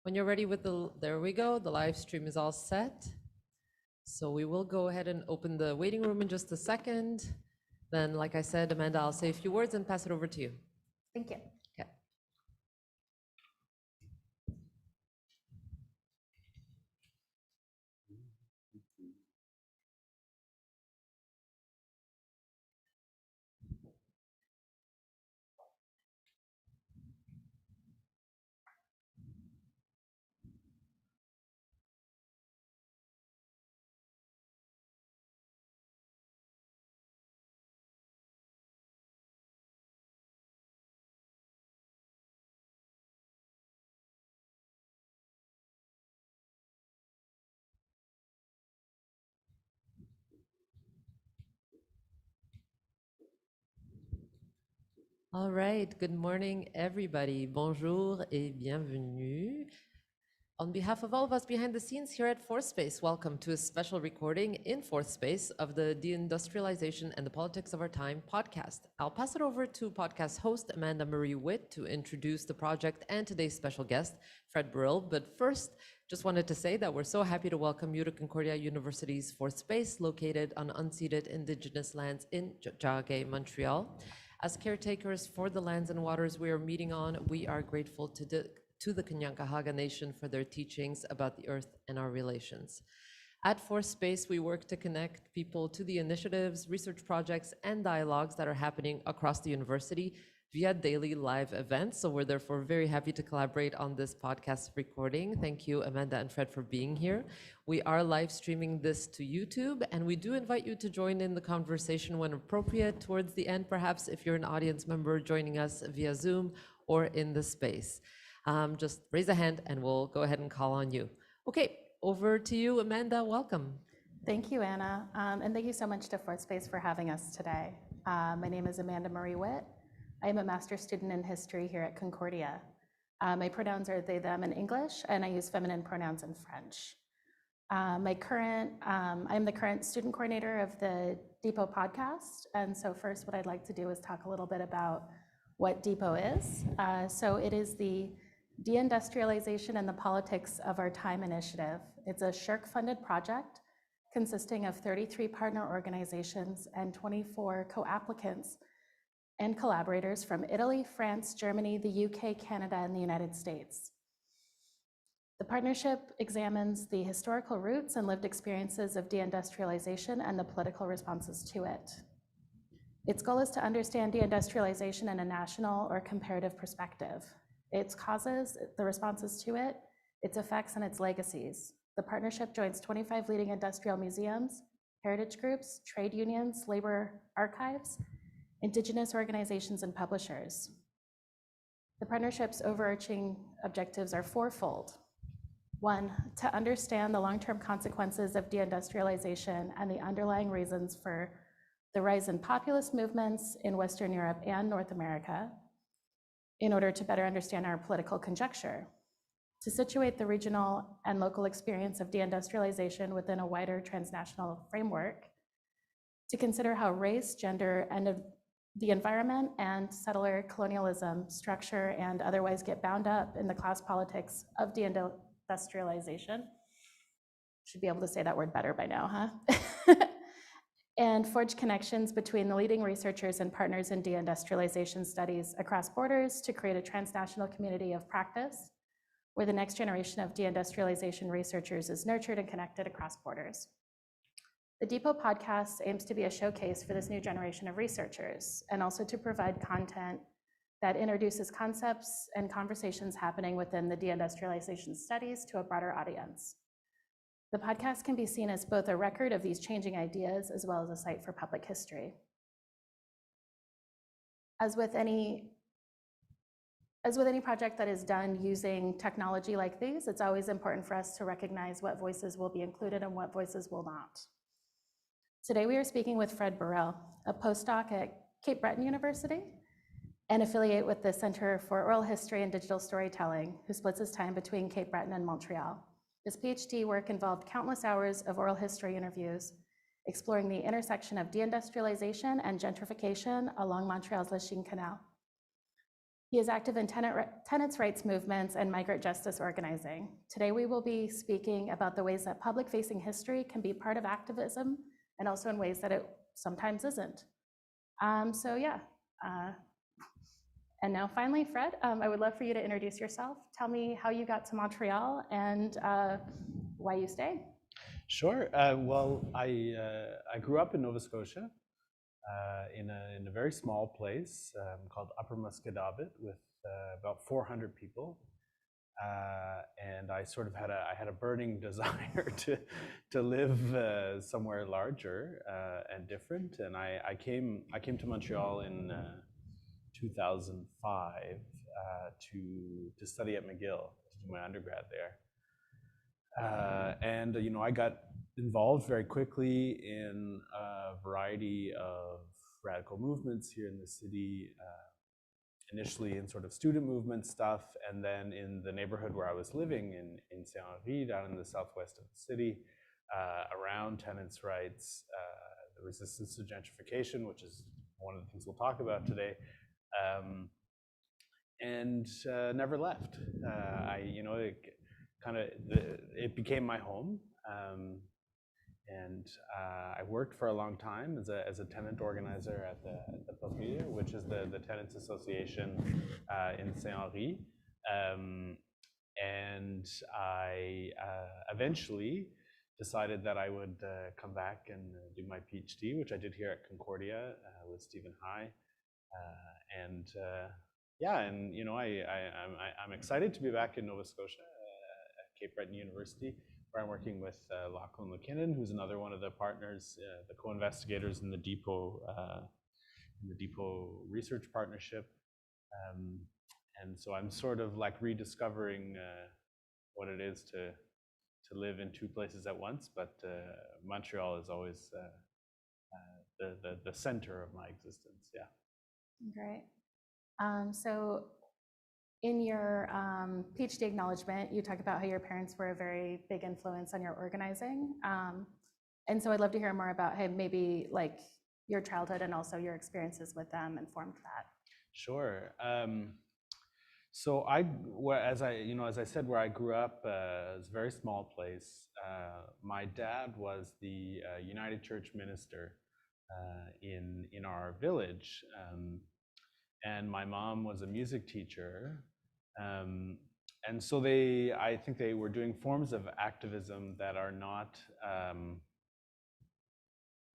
When you're ready with there we go, the live stream is all set. So we will go ahead and open the waiting room in just a second. Then, like I said, Amanda, I'll say a few words and pass it over to you. Thank you. Okay. All right, good morning, everybody. Bonjour et bienvenue. On behalf of all of us behind the scenes here at Fourth Space, welcome to a special recording in Fourth Space of the Deindustrialization and the Politics of Our Time podcast. I'll pass it over to podcast host Amanda Marie Witt to introduce the project and today's special guest, Fred Burrell. But first, just wanted to say that we're so happy to welcome you to Concordia University's Fourth Space, located on unceded Indigenous lands in Tiohtià:ke, Montreal. As caretakers for the lands and waters we are meeting on, we are grateful to the Kanyankahäga Nation for their teachings about the earth and our relations. At Fourth Space, we work to connect people to the initiatives, research projects, and dialogues that are happening across the university via daily live events. So we're therefore very happy to collaborate on this podcast recording. Thank you, Amanda and Fred, for being here. We are live streaming this to YouTube, and we do invite you to join in the conversation when appropriate towards the end, perhaps if you're an audience member joining us via Zoom or in the space. Just raise a hand and we'll go ahead and call on you. Okay, over to you, Amanda. Welcome. Thank you, Anna. And thank you so much to Fourth Space for having us today. My name is Amanda Marie Witt. I am a master's student in history here at Concordia. My pronouns are they, them in English, and I use feminine pronouns in French. I'm the current student coordinator of the DePOT podcast. And so first, what I'd like to do is talk a little bit about what DePOT is. So it is the Deindustrialization and the Politics of Our Time initiative. It's a SSHRC-funded project consisting of 33 partner organizations and 24 co-applicants and collaborators from Italy, France, Germany, the UK, Canada, and the United States. The partnership examines the historical roots and lived experiences of deindustrialization and the political responses to it. Its goal is to understand deindustrialization in a national or comparative perspective, its causes, the responses to it, its effects, and its legacies. The partnership joins 25 leading industrial museums, heritage groups, trade unions, labor archives, Indigenous organizations, and publishers. The partnership's overarching objectives are fourfold. One, to understand the long-term consequences of deindustrialization and the underlying reasons for the rise in populist movements in Western Europe and North America in order to better understand our political conjecture, to situate the regional and local experience of deindustrialization within a wider transnational framework, to consider how race, gender, and the environment and settler colonialism structure and otherwise get bound up in the class politics of deindustrialization. Should be able to say that word better by now, huh? And forge connections between the leading researchers and partners in deindustrialization studies across borders to create a transnational community of practice where the next generation of deindustrialization researchers is nurtured and connected across borders. The DePOT podcast aims to be a showcase for this new generation of researchers and also to provide content that introduces concepts and conversations happening within the deindustrialization studies to a broader audience. The podcast can be seen as both a record of these changing ideas as well as a site for public history. As with any project that is done using technology like these, it's always important for us to recognize what voices will be included and what voices will not. Today we are speaking with Fred Burrell, a postdoc at Cape Breton University and affiliate with the Center for Oral History and Digital Storytelling, who splits his time between Cape Breton and Montreal. His PhD work involved countless hours of oral history interviews, exploring the intersection of deindustrialization and gentrification along Montreal's Lachine Canal. He is active in tenants' rights movements and migrant justice organizing. Today, we will be speaking about the ways that public-facing history can be part of activism and also in ways that it sometimes isn't. So yeah. And now finally, Fred, I would love for you to introduce yourself. Tell me how you got to Montreal and why you stay. Sure. Well, I grew up in Nova Scotia in a very small place called Upper Musquodoboit with about 400 people. And I sort of had a burning desire to live somewhere larger and different. And I came to Montreal in 2005 to study at McGill, to do my undergrad there. And I got involved very quickly in a variety of radical movements here in the city, initially in sort of student movement stuff, and then in the neighborhood where I was living in Saint-Henri, down in the southwest of the city, around tenants' rights, the resistance to gentrification, which is one of the things we'll talk about today, and never left. It became my home, and I worked for a long time as a tenant organizer at the DePOT, which is the Tenants Association in Saint-Henri, and I eventually decided that I would come back and do my PhD, which I did here at Concordia with Stephen High, and I'm excited to be back in Nova Scotia at Cape Breton University, where I'm working with Lachlan McKinnon, who's another one of the partners, the co-investigators in the DePOT Research Partnership. And so I'm sort of like rediscovering what it is to live in two places at once, but Montreal is always the center of my existence, yeah. Great. So in your PhD acknowledgement, you talk about how your parents were a very big influence on your organizing. And so I'd love to hear more about how maybe like your childhood and also your experiences with them informed that. Sure. So as I said, where I grew up, is a very small place. My dad was the United Church minister in our village. And my mom was a music teacher. And so I think they were doing forms of activism that are not,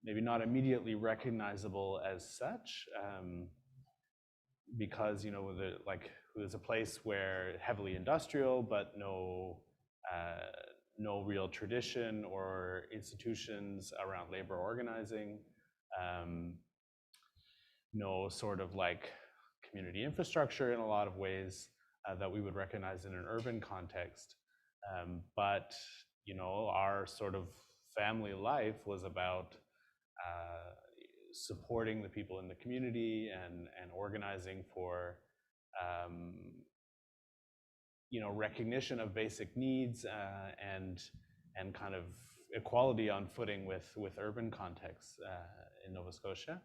maybe not immediately recognizable as such, because, it was a place where heavily industrial, but no real tradition or institutions around labor organizing, no sort of like community infrastructure in a lot of ways that we would recognize in an urban context. But, our sort of family life was about supporting the people in the community and organizing for, recognition of basic needs and kind of equality on footing with urban contexts in Nova Scotia.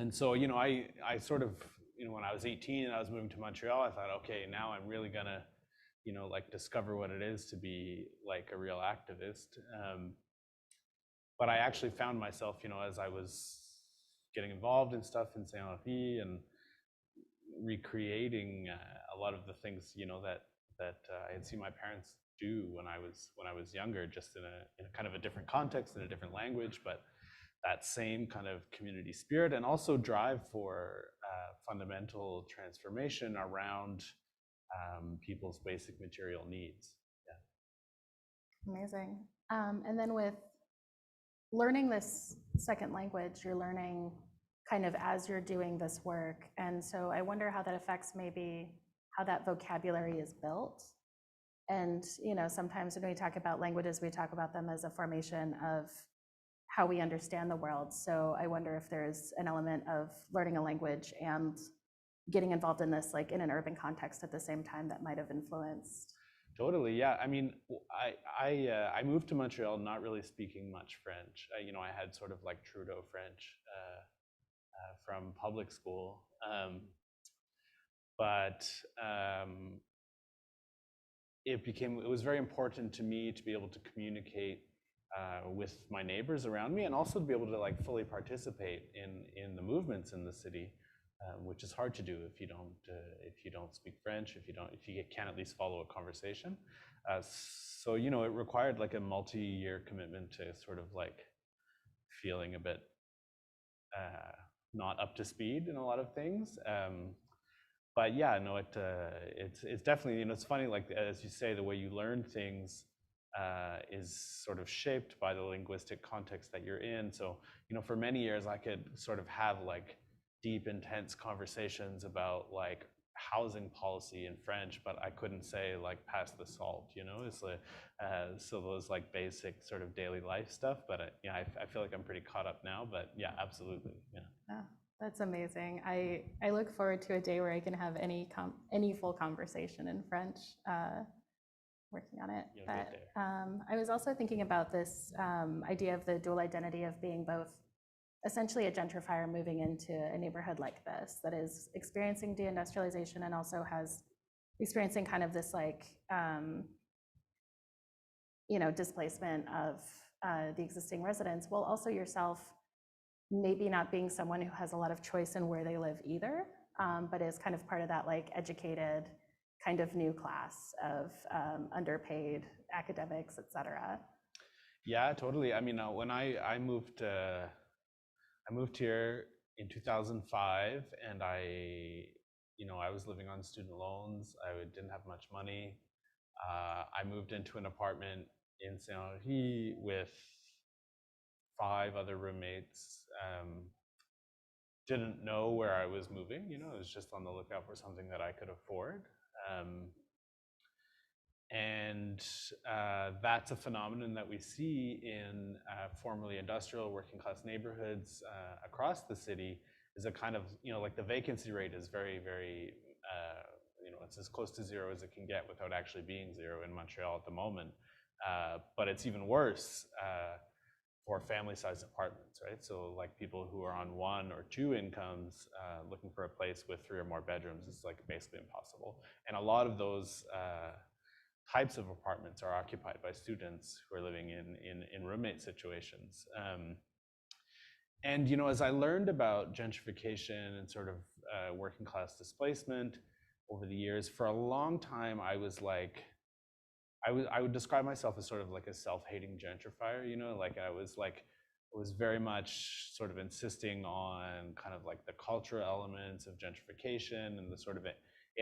And so, I sort of, when I was 18 and I was moving to Montreal, I thought, okay, now I'm really gonna, discover what it is to be like a real activist. But I actually found myself, as I was getting involved in stuff in Saint-Henri and recreating a lot of the things, that I had seen my parents do when I was younger, just in a kind of a different context, in a different language, but that same kind of community spirit and also drive for fundamental transformation around people's basic material needs. Yeah. Amazing. And then with learning this second language, you're learning kind of as you're doing this work. And so I wonder how that affects maybe how that vocabulary is built. And, sometimes when we talk about languages, we talk about them as a formation of how we understand the world. So I wonder if there's an element of learning a language and getting involved in this, like in an urban context at the same time, that might have influenced. Totally, yeah. I mean, I moved to Montreal not really speaking much French. I had sort of like Trudeau French from public school, but it was very important to me to be able to communicate with my neighbors around me, and also to be able to like fully participate in the movements in the city, which is hard to do if you don't speak French, if you can't at least follow a conversation. So you know, it required like a multi-year commitment to sort of like feeling a bit not up to speed in a lot of things. But yeah, no, it's definitely, you know, it's funny, like as you say, the way you learn things is sort of shaped by the linguistic context that you're in. So, you know, for many years I could sort of have like deep, intense conversations about like housing policy in French, but I couldn't say like pass the salt, you know. It's like so those like basic sort of daily life stuff. But yeah, I feel like I'm pretty caught up now. But yeah, absolutely, yeah. Yeah, that's amazing. I look forward to a day where I can have any full conversation in French. Working on it. You'll But get there. I was also thinking about this idea of the dual identity of being both essentially a gentrifier moving into a neighborhood like this that is experiencing deindustrialization and also has experiencing kind of this like you know, displacement of the existing residents, while also yourself maybe not being someone who has a lot of choice in where they live either, but is kind of part of that like educated kind of new class of underpaid academics, et cetera. Yeah, totally. I mean, when I moved here in 2005, and you know, I was living on student loans. I didn't have much money. I moved into an apartment in Saint Henri with 5 other roommates. Didn't know where I was moving. You know, I was just on the lookout for something that I could afford. And that's a phenomenon that we see in formerly industrial working class neighborhoods across the city, is a kind of, you know, like the vacancy rate is very, very, you know, it's as close to zero as it can get without actually being zero in Montreal at the moment. But it's even worse for family-sized apartments, right? So like people who are on 1 or 2 incomes looking for a place with 3 or more bedrooms is like basically impossible. And a lot of those types of apartments are occupied by students who are living in roommate situations. And you know, as I learned about gentrification and sort of working class displacement over the years, for a long time I was like, I would describe myself as sort of like a self-hating gentrifier, you know, like I was very much sort of insisting on kind of like the cultural elements of gentrification and the sort of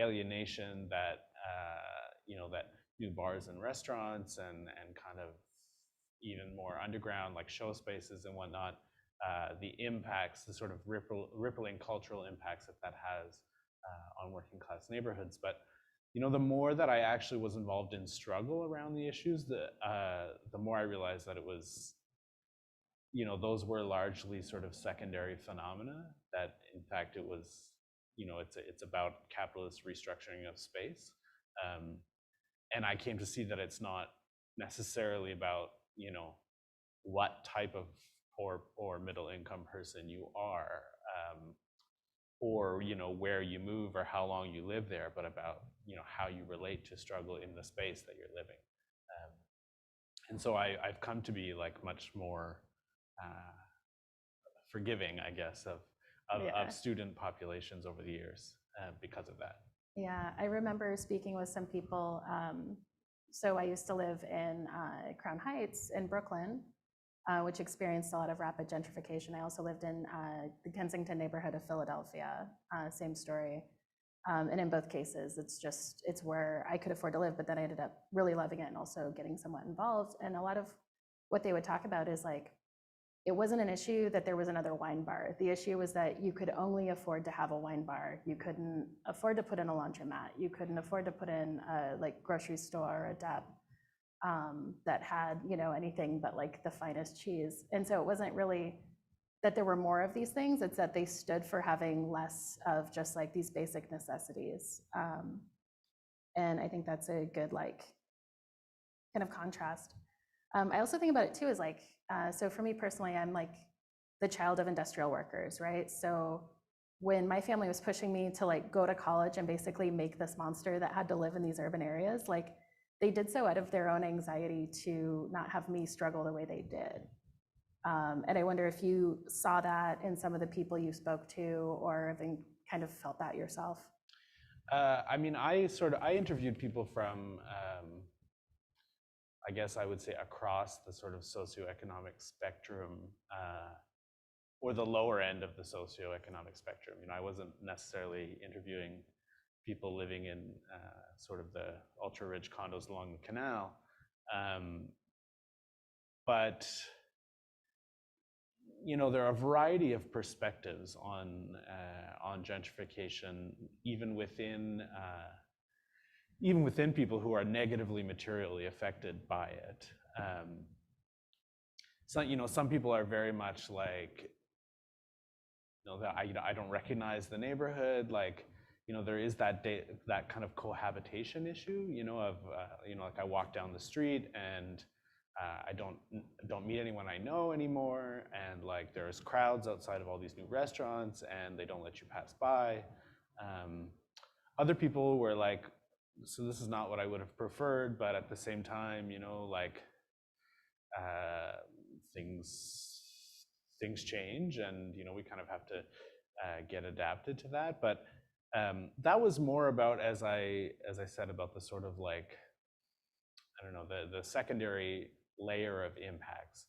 alienation that, you know, that new bars and restaurants and kind of even more underground like show spaces and whatnot, the impacts, the sort of rippling cultural impacts that has on working class neighborhoods. But you know, the more that I actually was involved in struggle around the issues, the more I realized that it was, you know, those were largely sort of secondary phenomena, that in fact it was, you know, it's about capitalist restructuring of space. And I came to see that it's not necessarily about, you know, what type of poor or middle income person you are, or you know, where you move or how long you live there, but about, you know, how you relate to struggle in the space that you're living. And so I've come to be like much more forgiving, I guess, of student populations over the years because of that. Yeah, I remember speaking with some people. So I used to live in Crown Heights in Brooklyn, which experienced a lot of rapid gentrification. I also lived in the Kensington neighborhood of Philadelphia, same story. And in both cases, it's where I could afford to live, but then I ended up really loving it and also getting somewhat involved. And a lot of what they would talk about is like, it wasn't an issue that there was another wine bar. The issue was that you could only afford to have a wine bar. You couldn't afford to put in a laundromat. You couldn't afford to put in a like grocery store or a DEP that had, you know, anything but like the finest cheese. And so it wasn't really that there were more of these things, it's that they stood for having less of just like these basic necessities. And I think that's a good like kind of contrast. I also think about it too is like, so for me personally, I'm like the child of industrial workers, right? So when my family was pushing me to like go to college and basically make this monster that had to live in these urban areas, like they did so out of their own anxiety to not have me struggle the way they did. And I wonder if you saw that in some of the people you spoke to, or have kind of felt that yourself. I mean, I interviewed people from, I guess I would say, across the sort of socioeconomic spectrum, or the lower end of the socioeconomic spectrum. You know, I wasn't necessarily interviewing people living in sort of the ultra-rich condos along the canal, but you know, there are a variety of perspectives on gentrification, even within people who are negatively materially affected by it. So, you know, some people are very much like, you know, that I don't recognize the neighborhood. Like, you know, there is that kind of cohabitation issue. You know, of you know, like I walk down the street and I don't meet anyone I know anymore, and like there's crowds outside of all these new restaurants, and they don't let you pass by. Other people were like, so this is not what I would have preferred, but at the same time, you know, like things change, and you know, we kind of have to get adapted to that. But that was more about, as I said, about the sort of like, I don't know, the secondary layer of impacts,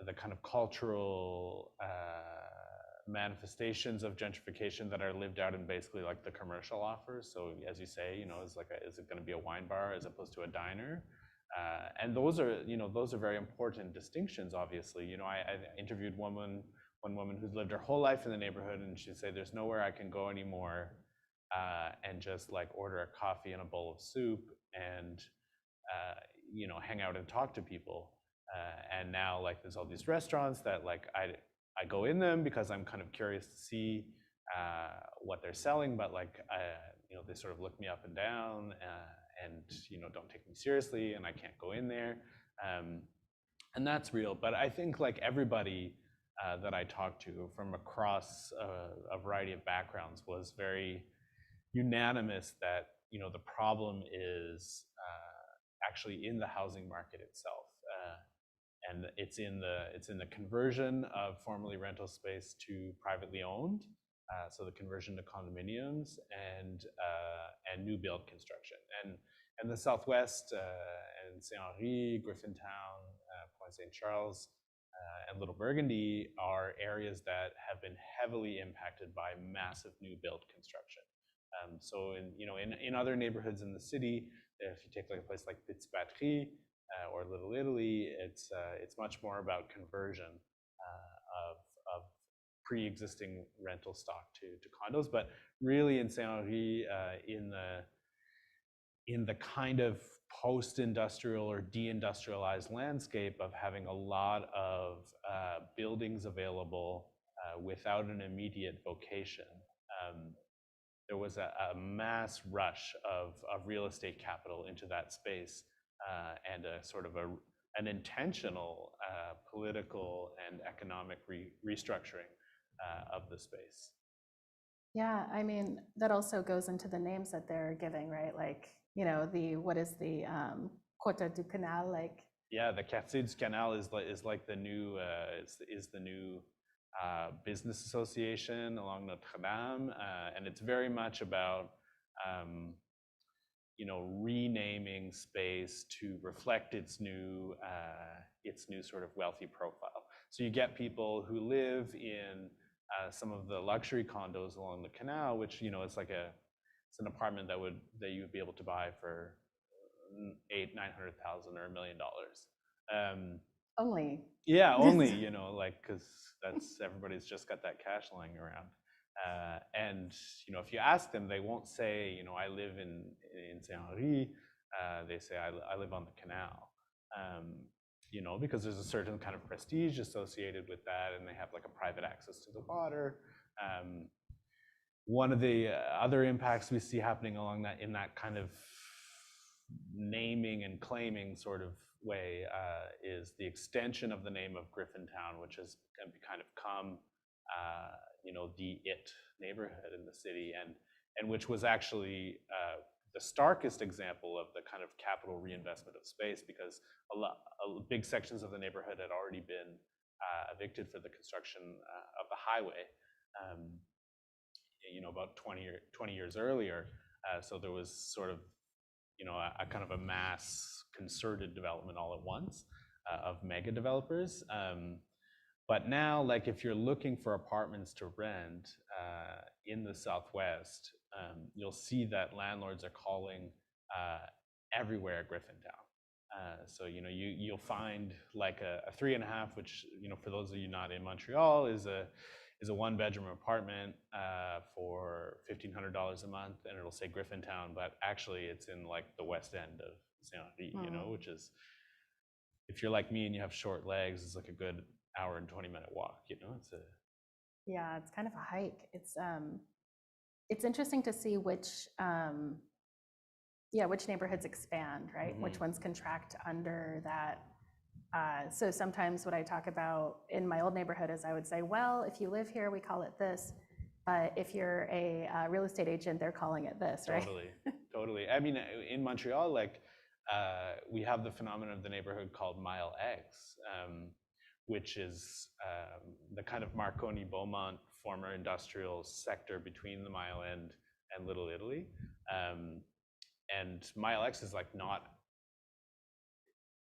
the kind of cultural manifestations of gentrification that are lived out in basically like the commercial offers. So as you say, you know, is it going to be a wine bar as opposed to a diner? And those are, you know, those are very important distinctions, obviously. You know, I interviewed one woman who's lived her whole life in the neighborhood, and she'd say, there's nowhere I can go anymore and just like order a coffee and a bowl of soup and you know, hang out and talk to people. And now like there's all these restaurants that like I go in them because I'm kind of curious to see what they're selling, but like you know, they sort of look me up and down and you know, don't take me seriously, and I can't go in there. And that's real. But I think like everybody that I talked to from across a variety of backgrounds was very unanimous that, you know, the problem is actually in the housing market itself, and it's in the conversion of formerly rental space to privately owned, so the conversion to condominiums and new build construction, and the Southwest and Saint Henri, Griffintown, Point St. Charles, and Little Burgundy are areas that have been heavily impacted by massive new build construction. So in other neighborhoods in the city, if you take like a place like Petite-Patrie or Little Italy, it's much more about conversion of pre-existing rental stock to condos. But really in Saint Henri, in the kind of post-industrial or deindustrialized landscape of having a lot of buildings available without an immediate vocation, there was a mass rush of real estate capital into that space, and a sort of an intentional political and economic restructuring of the space. Yeah, I mean, that also goes into the names that they're giving, right? Like, you know, what is the Côte du Canal, like? Yeah, the Quartier du Canal is like the new the new business association along Notre Dame, and it's very much about you know, renaming space to reflect its new sort of wealthy profile. So you get people who live in some of the luxury condos along the canal, which, you know, it's an apartment that you would be able to buy for $800,000-900,000 or $1 million. Only. Yeah, only, you know, like, because everybody's just got that cash lying around. And you know, if you ask them, they won't say, you know, I live in Saint Henri. They say I live on the canal. You know, because there's a certain kind of prestige associated with that, and they have like a private access to the water. One of the other impacts we see happening along that, in that kind of naming and claiming sort of way, is the extension of the name of Griffintown, which has kind of come the neighborhood in the city, and which was actually the starkest example of the kind of capital reinvestment of space, because big sections of the neighborhood had already been evicted for the construction of the highway, about 20 years earlier. So there was sort of, a kind of a mass concerted development all at once of mega developers. But now, like, if you're looking for apartments to rent in the Southwest, you'll see that landlords are calling everywhere Griffintown. So you'll find like a 3.5, which for those of you not in Montreal is a 1-bedroom apartment for $1,500 a month, and it'll say Griffintown, but actually it's in like the west end of Saint-Henri, which is, if you're like me and you have short legs, it's like a good hour and 20-minute walk. Yeah, it's kind of a hike. It's interesting to see which neighborhoods expand, right? Mm-hmm. Which ones contract under that. So sometimes what I talk about in my old neighborhood is I would say, well, if you live here, we call it this. But if you're a real estate agent, they're calling it this, right? Totally. I mean, in Montreal, like, we have the phenomenon of the neighborhood called Mile X, which is the kind of Marconi-Beaumont former industrial sector between the Mile End and Little Italy. And Mile X is like not,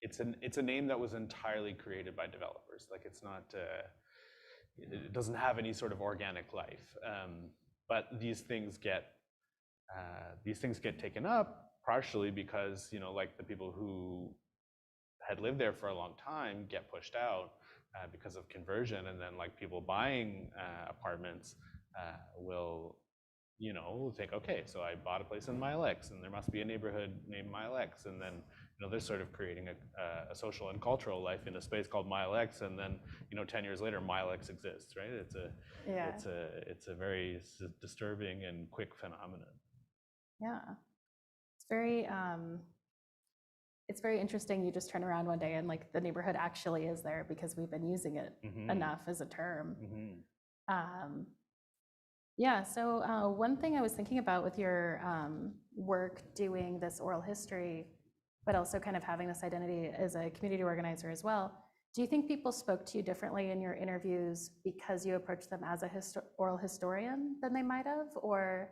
it's a name that was entirely created by developers. Like, it's not, it doesn't have any sort of organic life. But these things get taken up partially because, like, the people who had lived there for a long time get pushed out because of conversion, and then like people buying apartments will think, okay, so I bought a place in Mile X and there must be a neighborhood named Mile X, and then they're sort of creating a social and cultural life in a space called Mile X, and then 10 years later Mile X exists, right? It's a very disturbing and quick phenomenon. Yeah, it's very interesting. You just turn around one day and like the neighborhood actually is there because we've been using it enough as a term. Yeah, so one thing I was thinking about with your work doing this oral history, but also kind of having this identity as a community organizer as well, do you think people spoke to you differently in your interviews because you approached them as a oral historian than they might have? Or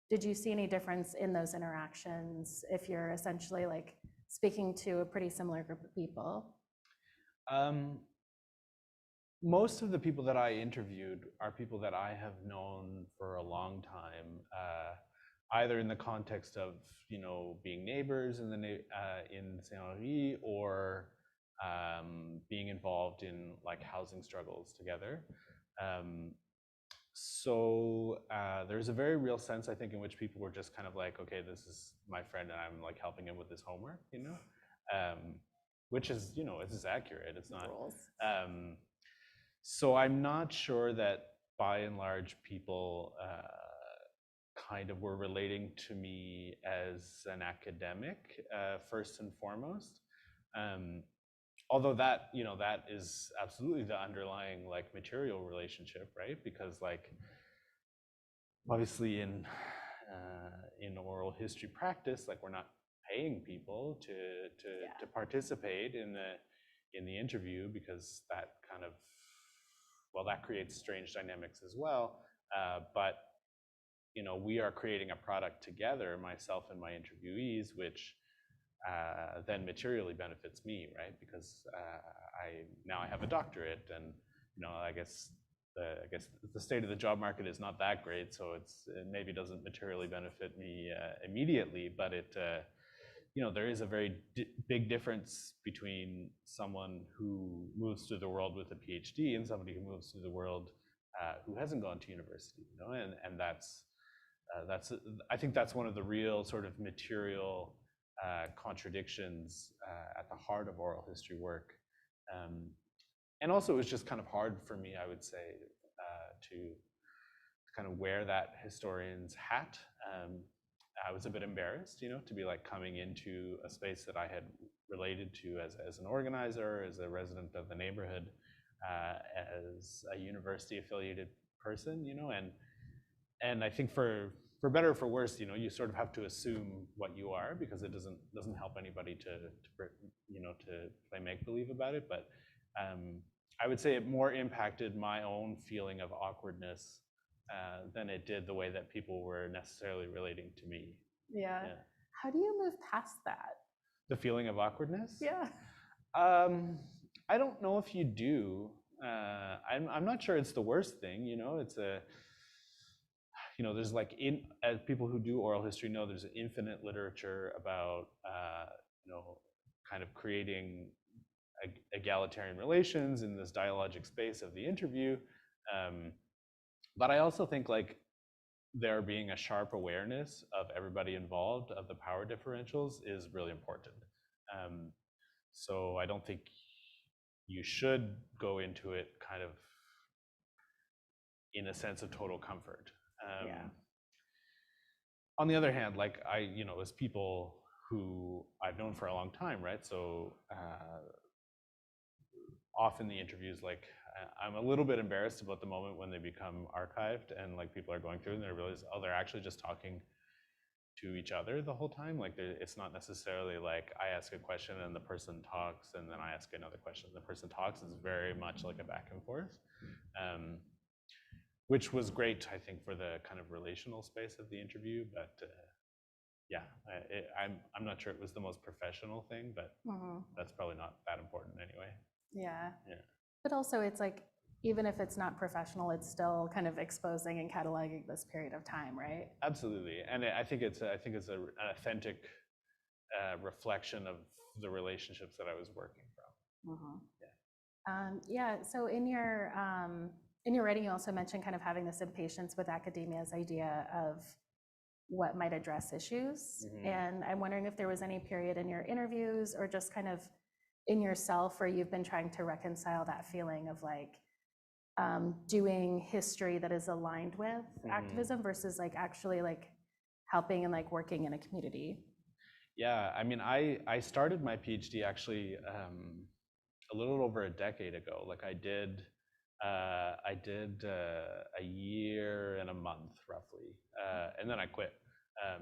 did you see any difference in those interactions if you're essentially like speaking to a pretty similar group of people? Most of the people that I interviewed are people that I have known for a long time, either in the context of being neighbors in Saint-Henri, or being involved in like housing struggles together. So there's a very real sense, I think, in which people were just kind of like, okay, this is my friend and I'm like helping him with his homework, which is, this is accurate. It's not. So I'm not sure that by and large people kind of were relating to me as an academic first and foremost. Although that is absolutely the underlying like material relationship, right? Because like obviously in oral history practice, like we're not paying people to participate in the interview, because that kind of, well, that creates strange dynamics as well. But we are creating a product together, myself and my interviewees, which then materially benefits me, right? Because I have a doctorate, and I guess the state of the job market is not that great, so it maybe doesn't materially benefit me immediately, but there is a very big difference between someone who moves through the world with a PhD and somebody who moves through the world who hasn't gone to university, and that's I think that's one of the real sort of material contradictions at the heart of oral history work. And also it was just kind of hard for me, I would say, to kind of wear that historian's hat. I was a bit embarrassed, to be like coming into a space that I had related to as an organizer, as a resident of the neighborhood, as a university affiliated person, and I think for better or for worse, you sort of have to assume what you are, because it doesn't help anybody to play make believe about it. But I would say it more impacted my own feeling of awkwardness than it did the way that people were necessarily relating to me. Yeah. Yeah. How do you move past that? The feeling of awkwardness? Yeah. I don't know if you do. I'm not sure it's the worst thing. It's there's as people who do oral history know, there's an infinite literature about kind of creating egalitarian relations in this dialogic space of the interview. But I also think there being a sharp awareness of everybody involved, of the power differentials, is really important. So I don't think you should go into it kind of in a sense of total comfort. Yeah. On the other hand, as people who I've known for a long time, right? So often the interviews, I'm a little bit embarrassed about the moment when they become archived and people are going through and they realize, oh, they're actually just talking to each other the whole time. It's not necessarily I ask a question and the person talks and then I ask another question and the person talks. It's very much like a back and forth, which was great, I think, for the kind of relational space of the interview. But yeah, I'm not sure it was the most professional thing, but that's probably not that important anyway. Yeah. Yeah. But also it's even if it's not professional, it's still kind of exposing and cataloging this period of time, right? Absolutely, and I think it's an authentic reflection of the relationships that I was working from. Yeah. So in your writing, you also mentioned kind of having this impatience with academia's idea of what might address issues. And I'm wondering if there was any period in your interviews or just kind of in yourself where you've been trying to reconcile that feeling of doing history that is aligned with activism versus actually helping and working in a community. Yeah, I mean, I started my PhD actually a little over a decade ago. I did a year and a month roughly, and then I quit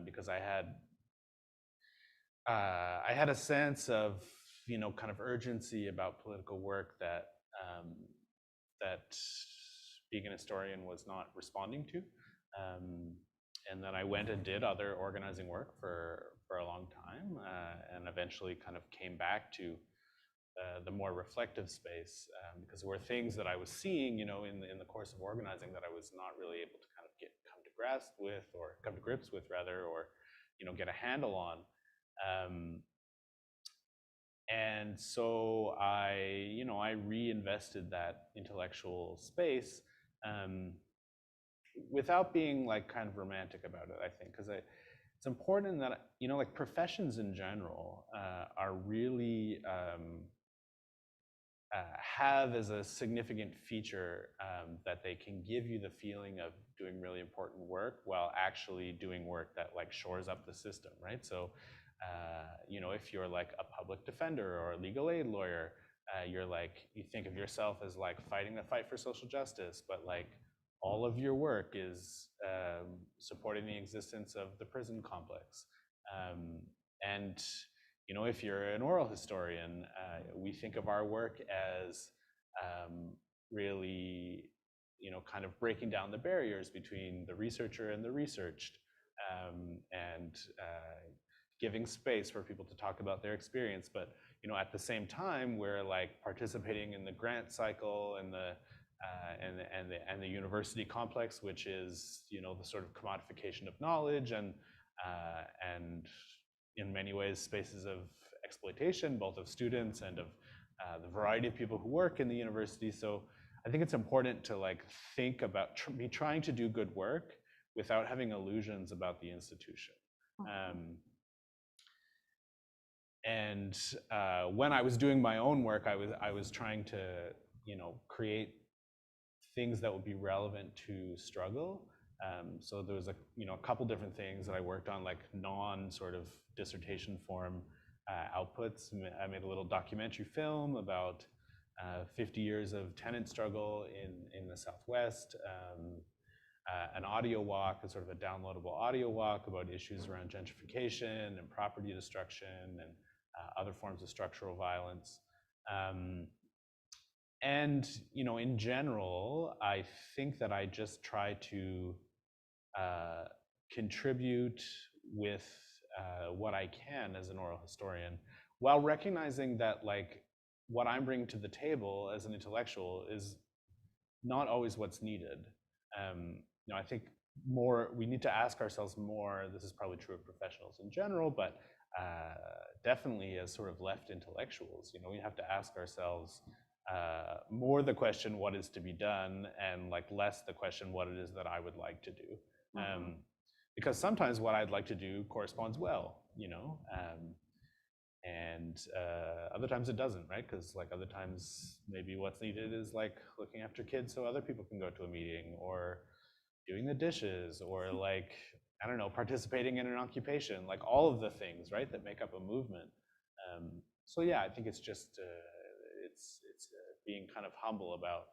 because I had a sense of kind of urgency about political work that being an historian was not responding to. And then I went and did other organizing work for a long time, and eventually kind of came back to the more reflective space, because there were things that I was seeing, in the course of organizing that I was not really able to kind of come to grips with rather, or get a handle on. And so I reinvested that intellectual space without being kind of romantic about it, I think, because it's important that, professions in general are really have as a significant feature that they can give you the feeling of doing really important work while actually doing work that shores up the system, right? So, if you're a public defender or a legal aid lawyer, you think of yourself as fighting the fight for social justice, but all of your work is supporting the existence of the prison complex. And if you're an oral historian, we think of our work as really, kind of breaking down the barriers between the researcher and the researched, and giving space for people to talk about their experience. But at the same time, we're participating in the grant cycle and the university complex, which is the sort of commodification of knowledge and in many ways spaces of exploitation, both of students and of the variety of people who work in the university. So I think it's important to think about trying to do good work without having illusions about the institution. And when I was doing my own work, I was trying to create things that would be relevant to struggle. So there was a couple different things that I worked on, non sort of dissertation form outputs. I made a little documentary film about 50 years of tenant struggle in the Southwest, an audio walk, a sort of a downloadable audio walk about issues around gentrification and property destruction and other forms of structural violence. And in general, I think that I just try to contribute with what I can as an oral historian, while recognizing that like what I'm bringing to the table as an intellectual is not always what's needed. I think we need to ask ourselves more. This is probably true of professionals in general, but definitely as sort of left intellectuals, we have to ask ourselves more the question, what is to be done, and like less the question, what it is that I would like to do. Because sometimes what I'd like to do corresponds well, and other times it doesn't, right? Because like other times maybe what's needed is like looking after kids so other people can go to a meeting, or doing the dishes, or like, I don't know, participating in an occupation, like all of the things, right, that make up a movement. So yeah, I think it's just it's being kind of humble about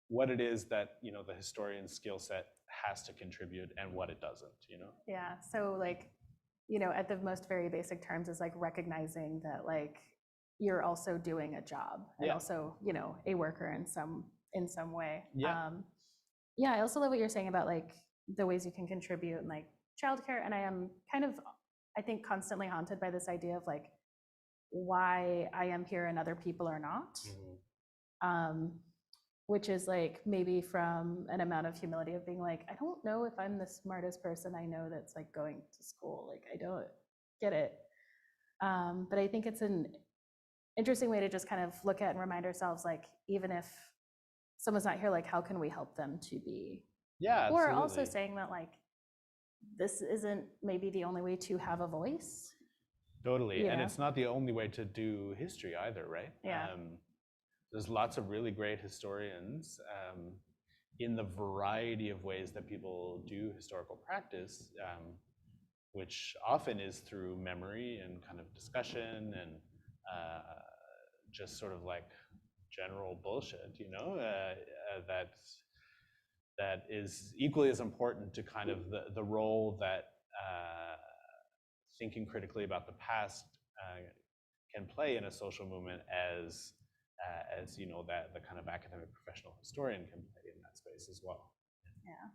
what it is that the historian's skill set has to contribute and what it doesn't. Yeah. So like, at the most very basic terms is like recognizing that like you're also doing a job and also, a worker in some way. Yeah. Yeah, I also love what you're saying about like the ways you can contribute and like childcare. And I am kind of, I think, constantly haunted by this idea of like why I am here and other people are not. Which is like maybe from an amount of humility of being like, I don't know if I'm the smartest person I know that's like going to school. Like, I don't get it. But I think it's an interesting way to just kind of look at and remind ourselves, like, even if someone's not here, like, how can we help them to be? Yeah, Or absolutely. also saying that, like, this isn't maybe the only way to have a voice. Totally. And it's not the only way to do history either, right? Yeah. There's lots of really great historians in the variety of ways that people do historical practice, which often is through memory and kind of discussion and just sort of like general bullshit, that is equally as important to kind of the role that thinking critically about the past can play in a social movement as that the kind of academic professional historian can play in that space as well. Yeah.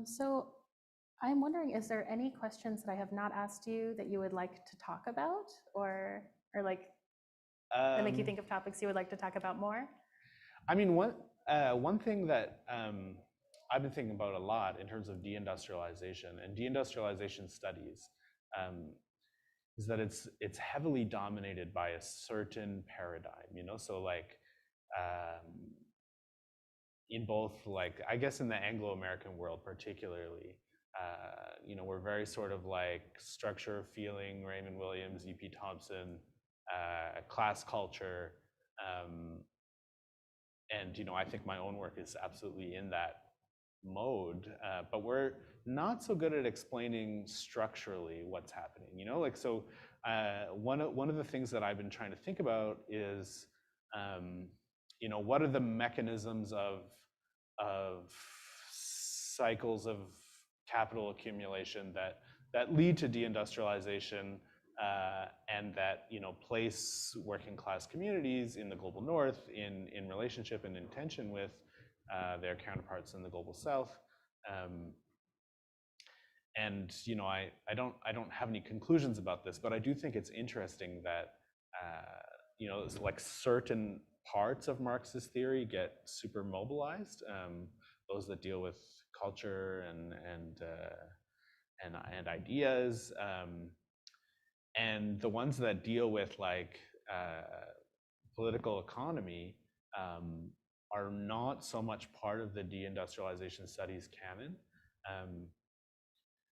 So I'm wondering, is there any questions that I have not asked you that you would like to talk about, or like that make you think of topics you would like to talk about more? I mean, one thing that I've been thinking about a lot in terms of deindustrialization and deindustrialization studies is that it's heavily dominated by a certain paradigm, so like in both, like, I guess in the Anglo-American world particularly, we're very sort of like structure, feeling, Raymond Williams, E.P. Thompson, class culture, and I think my own work is absolutely in that mode, but we're not so good at explaining structurally what's happening. Like, so one of the things that I've been trying to think about is, what are the mechanisms of cycles of capital accumulation that lead to deindustrialization, and that place working class communities in the global north in relationship and in tension with their counterparts in the global south. And I don't have any conclusions about this, but I do think it's interesting that it's like certain parts of Marxist theory get super mobilized, those that deal with culture and ideas, and the ones that deal with like political economy are not so much part of the deindustrialization studies canon.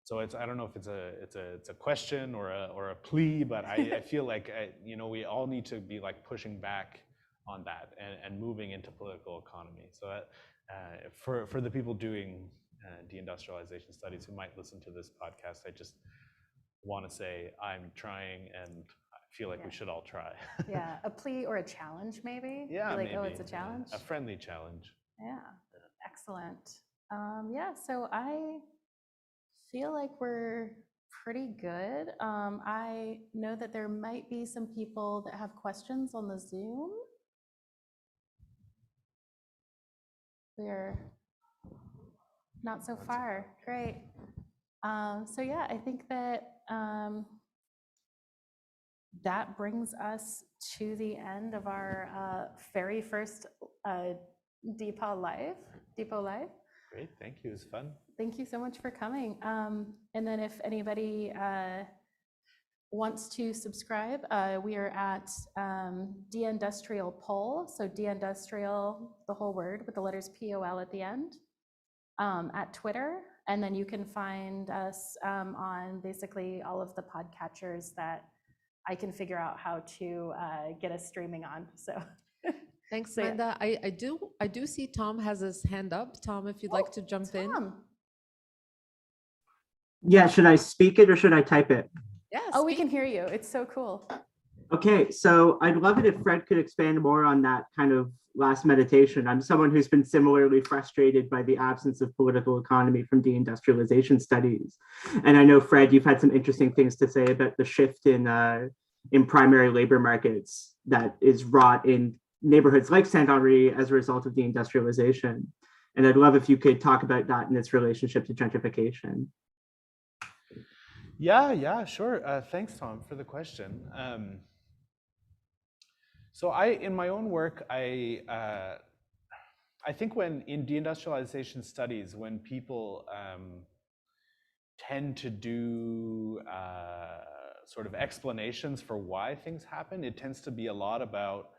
So I don't know if it's a question or a plea, but I feel like we all need to be like pushing back on that and moving into political economy. So that for the people doing deindustrialization studies who might listen to this podcast, I just want to say I'm trying, and feel like we should all try. Yeah, a plea or a challenge, maybe? Yeah, Be like, maybe. oh, it's a challenge? A friendly challenge. Yeah, excellent. Yeah, so I feel like we're pretty good. I know that there might be some people that have questions on the Zoom. We're not so far. Great. So yeah, I think that that brings us to the end of our very first DePOT Live. DePOT Live. Great, thank you. It was fun. Thank you so much for coming. And then if anybody wants to subscribe, we are at Deindustrial Poll, so Deindustrial, the whole word with the letters POL at the end, at Twitter. And then you can find us on basically all of the podcatchers that I can figure out how to get us streaming on. So Thanks, So, yeah. Amanda. I do see Tom has his hand up. Tom, if you'd like to jump in. Tom. Yeah, should I speak it or should I type it? Yeah. Oh, we can hear you. It's so cool. Okay, so I'd love it if Fred could expand more on that kind of last meditation. I'm someone who's been similarly frustrated by the absence of political economy from deindustrialization studies. And I know, Fred, you've had some interesting things to say about the shift in primary labor markets that is wrought in neighborhoods like Saint-Henri as a result of deindustrialization. And I'd love if you could talk about that and its relationship to gentrification. Yeah, sure. Thanks, Tom, for the question. So in my own work, I think when in deindustrialization studies, when people tend to do sort of explanations for why things happen, it tends to be a lot about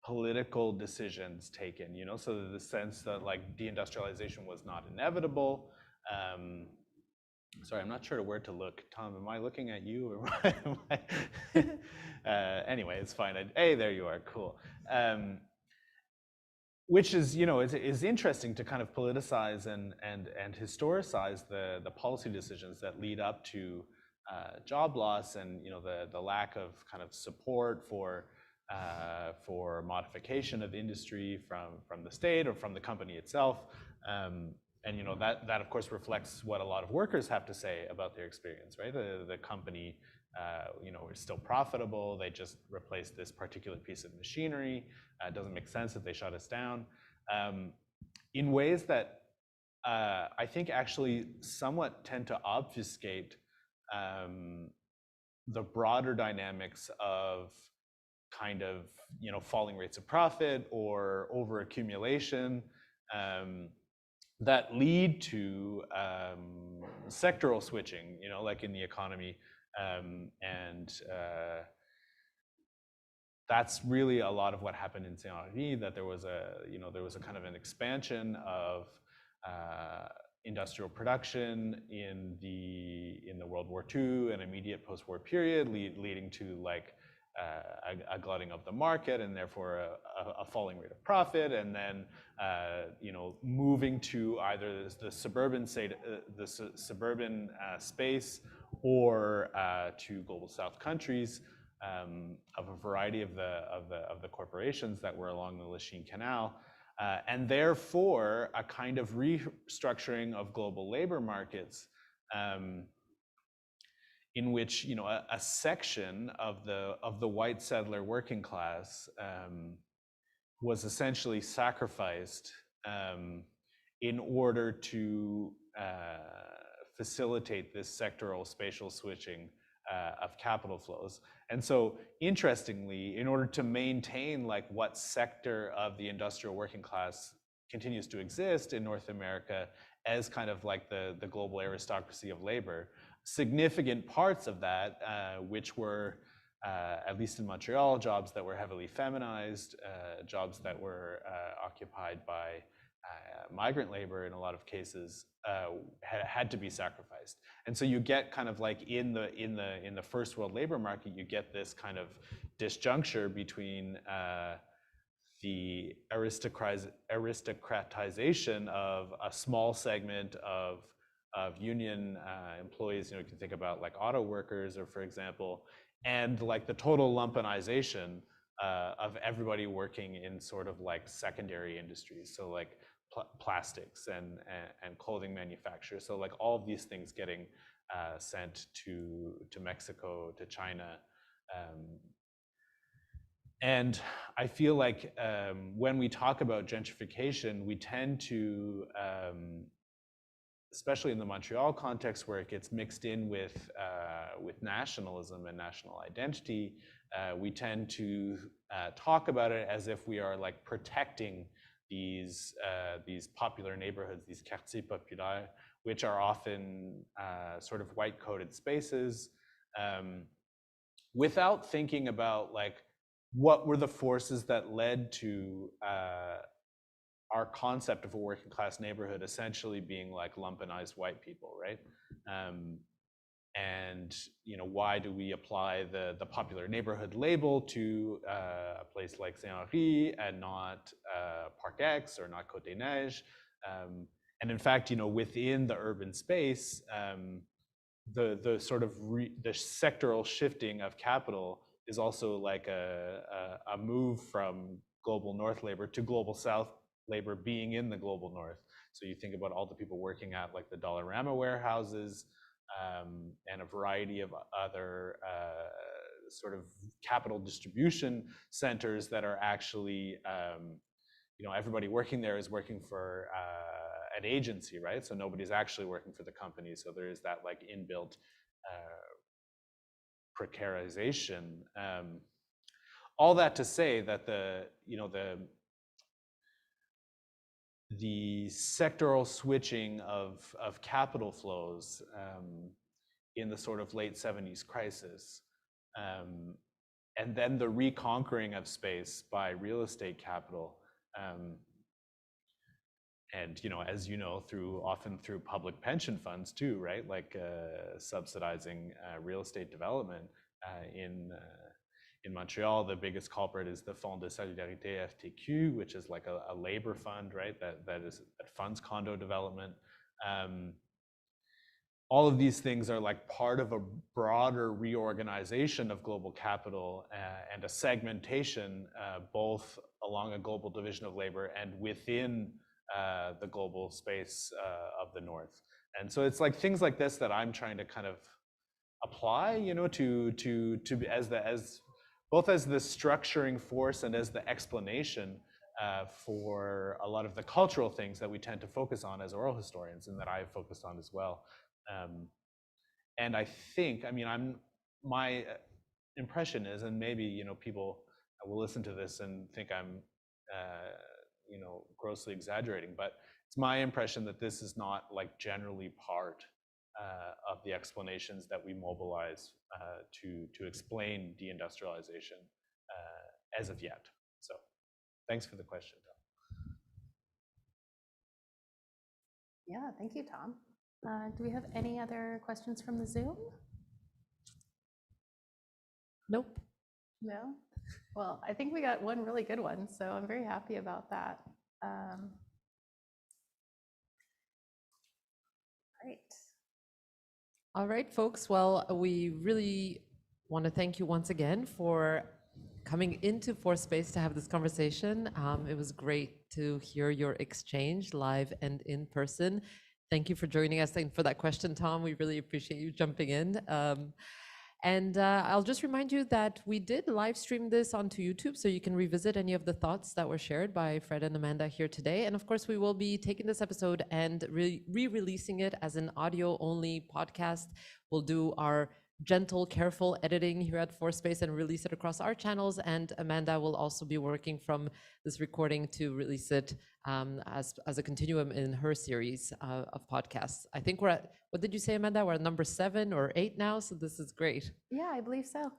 political decisions taken, so the sense that like deindustrialization was not inevitable. Sorry, I'm not sure where to look. Tom, am I looking at you or am I? Anyway, it's fine. Hey, there you are. Cool. Which is, is interesting to kind of politicize and historicize the policy decisions that lead up to job loss and the lack of kind of support for modification of industry from the state or from the company itself. And that of course reflects what a lot of workers have to say about their experience, right? The company, is still profitable. They just replaced this particular piece of machinery. It doesn't make sense that they shut us down, in ways that I think actually somewhat tend to obfuscate the broader dynamics of kind of falling rates of profit or over accumulation. That lead to sectoral switching, like in the economy, and that's really a lot of what happened in Saint-Henri. That there was a kind of an expansion of industrial production in the World War II and immediate post-war period, leading to like a glutting of the market and therefore a falling rate of profit, and then moving to either the suburban space or to global South countries of a variety of the corporations that were along the Lachine Canal, and therefore a kind of restructuring of global labor markets. In which a section of the white settler working class was essentially sacrificed in order to facilitate this sectoral spatial switching of capital flows. And so, interestingly, in order to maintain like what sector of the industrial working class continues to exist in North America as kind of like the global aristocracy of labor, significant parts of that, which were, at least in Montreal, jobs that were heavily feminized, jobs that were occupied by migrant labor in a lot of cases, had to be sacrificed. And so you get kind of like in the first world labor market, you get this kind of disjuncture between the aristocratization of a small segment of of union employees. You know, you can think about like auto workers, or for example, and like the total lumpenization of everybody working in sort of like secondary industries. So like plastics and clothing manufacture. So like all of these things getting sent to Mexico, to China. And I feel like when we talk about gentrification, we tend to, especially in the Montreal context where it gets mixed in with nationalism and national identity, we tend to talk about it as if we are like protecting these popular neighborhoods, these quartiers populaires, which are often sort of white-coated spaces, without thinking about like what were the forces that led to our concept of a working class neighborhood essentially being like lumpenized white people, right? And you know, why do we apply the popular neighborhood label to a place like Saint-Henri and not Parc X or not Côte des Neiges? And in fact, you know, within the urban space, the sort of the sectoral shifting of capital is also like a move from global north labor to global south labor being in the global north. So you think about all the people working at like the Dollarama warehouses and a variety of other sort of capital distribution centers that are actually, you know, everybody working there is working for an agency, right? So nobody's actually working for the company. So there is that like inbuilt precarization. All that to say that the sectoral switching of capital flows in the sort of late 70s crisis, and then the reconquering of space by real estate capital, and you know, as you know, often through public pension funds too, right? Like subsidizing real estate development in Montreal. The biggest culprit is the Fonds de Solidarité FTQ, which is like a labor fund, right? That funds condo development. All of these things are like part of a broader reorganization of global capital and a segmentation, both along a global division of labor and within the global space of the North. And so it's like things like this that I'm trying to kind of apply, you know, as both as the structuring force and as the explanation for a lot of the cultural things that we tend to focus on as oral historians, and that I've focused on as well. And I think, I mean, my impression is, and maybe, you know, people will listen to this and think I'm, you know, grossly exaggerating, but it's my impression that this is not like generally part of the explanations that we mobilize to explain deindustrialization as of yet. So thanks for the question, Tom. Yeah, thank you, Tom. Do we have any other questions from the Zoom? Nope. No? Well, I think we got one really good one, so I'm very happy about that. Great. All right, folks. Well, we really want to thank you once again for coming into Force Space to have this conversation. It was great to hear your exchange live and in person. Thank you for joining us and for that question, Tom. We really appreciate you jumping in. And I'll just remind you that we did live stream this onto YouTube, so you can revisit any of the thoughts that were shared by Fred and Amanda here today. And of course, we will be taking this episode and re-releasing it as an audio-only podcast. We'll do our gentle, careful editing here at Force Space and release it across our channels. And Amanda will also be working from this recording to release it as a continuum in her series of podcasts. I think we're at, what did you say, Amanda? We're at number 7 or 8 now, so this is great. Yeah, I believe so.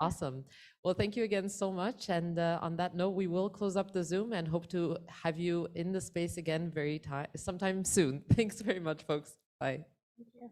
Awesome. Well, thank you again so much. And on that note, we will close up the Zoom and hope to have you in the space again sometime soon. Thanks very much, folks. Bye. Thank you.